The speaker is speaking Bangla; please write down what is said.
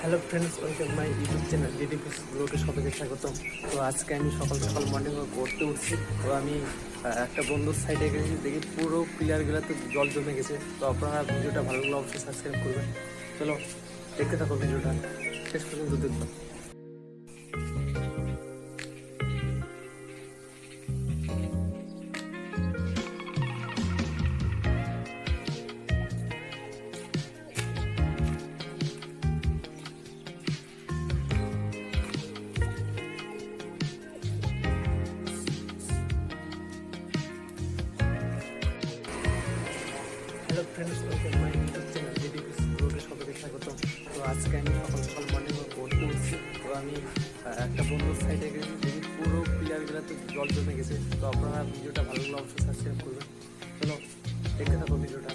Hello friends, welcome my YouTube channel DDPS ব্লগে সবাইকে স্বাগতম। তো আজকে আমি সকাল সকাল মর্নিং ওয়াক করতে উঠছি। তো আমি একটা বন্ধুর সাইডে গেছি, দেখি পুরো পিলারগুলোতে জল জমে গেছে। তো আপনারা ভিডিওটা ভালো লাগলে অবশ্যই সাবস্ক্রাইব করবেন। চলো দেখতে থাকো, ভিডিওটা শেষ পর্যন্ত দেখবেন। Hello friends, welcome my YouTube channel DDPS ব্লগে সবাইকে স্বাগতম। তো আজকে আমি সকাল সকাল মর্নিং ওয়াক করতে উঠছি। তো আমি একটা বন্ধুর সাইডে গেছি, দেখি পুরো পিলারগুলোতে জল জমে গেছে। তো আপনারা ভিডিওটা ভালো লাগলে অবশ্যই সাবস্ক্রাইব করবেন। চলো দেখতে থাকো ভিডিওটা।